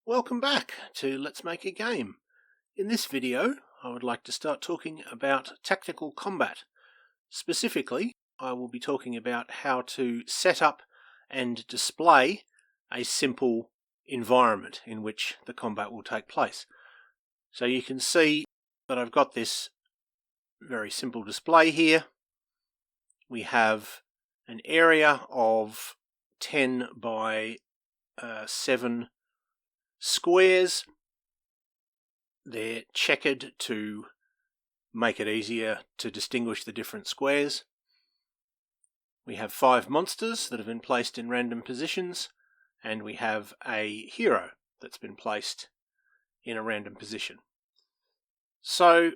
Welcome back to Let's Make a Game. In this video, I would like to start talking about tactical combat. Specifically, I will be talking about how to set up and display a simple environment in which the combat will take place. So you can see that I've got this very simple display here. We have an area of 10 by 7 squares. They're checkered to make it easier to distinguish the different squares. We have 5 monsters that have been placed in random positions, and we have a hero that's been placed in a random position. So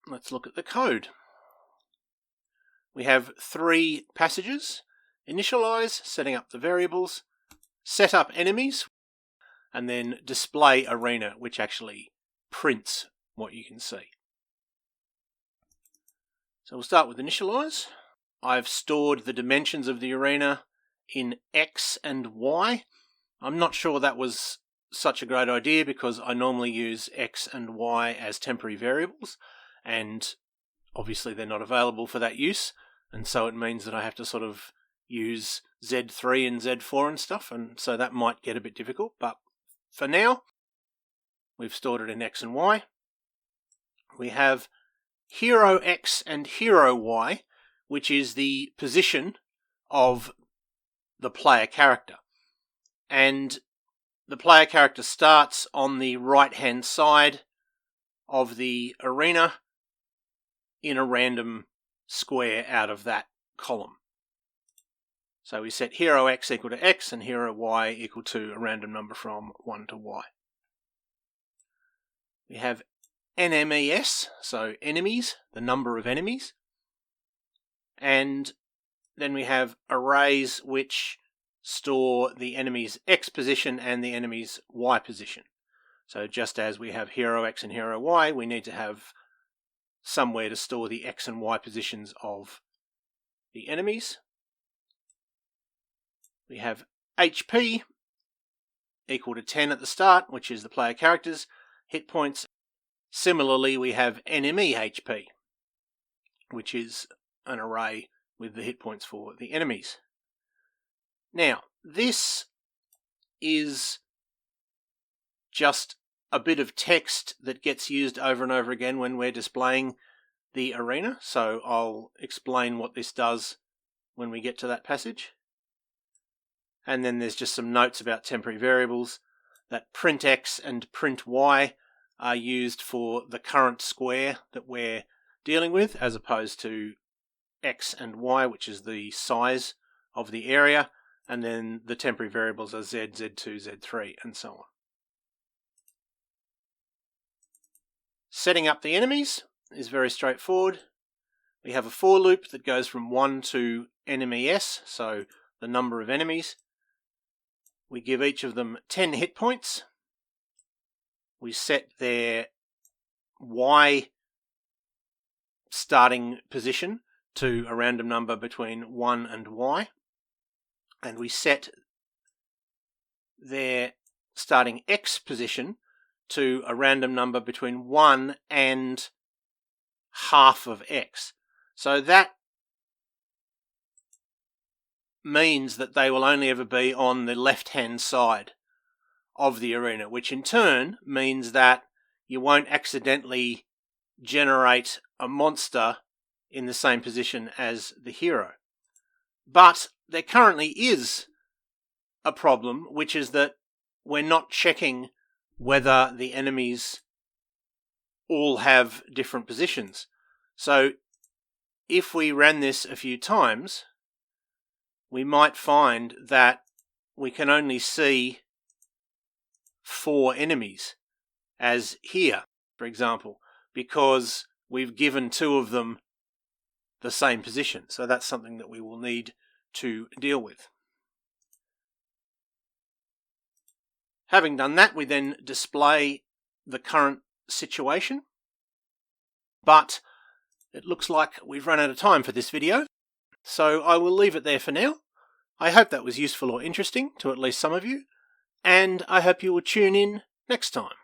let's look at the code. We have 3 passages: initialize, setting up the variables, set up enemies, and then display arena, which actually prints what you can see. So we'll start with initialize. I've stored the dimensions of the arena in X and Y. I'm not sure that was such a great idea because I normally use X and Y as temporary variables, and obviously they're not available for that use, and so it means that I have to sort of use Z3 and Z4 and stuff, and so that might get a bit difficult, but for now, we've stored it in X and Y. We have Hero X and Hero Y, which is the position of the player character. And the player character starts on the right-hand side of the arena in a random square out of that column. So we set Hero X equal to X and Hero Y equal to a random number from 1 to Y. We have NMES, so enemies, the number of enemies. And then we have arrays which store the enemy's X position and the enemy's Y position. So just as we have Hero X and Hero Y, we need to have somewhere to store the X and Y positions of the enemies. We have HP equal to 10 at the start, which is the player character's hit points. Similarly, we have NME HP, which is an array with the hit points for the enemies. Now, this is just a bit of text that gets used over and over again when we're displaying the arena, so I'll explain what this does when we get to that passage. And then there's just some notes about temporary variables, that print X and print Y are used for the current square that we're dealing with, as opposed to X and Y, which is the size of the area, and then the temporary variables are Z, Z2, Z3, and so on. Setting up the enemies is very straightforward. We have a for loop that goes from 1 to NMES, so the number of enemies. We give each of them 10 hit points. We set their Y starting position to a random number between 1 and Y. And we set their starting X position to a random number between 1 and half of X. So that means that they will only ever be on the left-hand side of the arena, which in turn means that you won't accidentally generate a monster in the same position as the hero. But there currently is a problem, which is that we're not checking whether the enemies all have different positions. So if we ran this a few times, we might find that we can only see 4 enemies, as here, for example, because we've given 2 of them the same position. So that's something that we will need to deal with. Having done that, we then display the current situation. But it looks like we've run out of time for this video, so I will leave it there for now. I hope that was useful or interesting to at least some of you, and I hope you will tune in next time.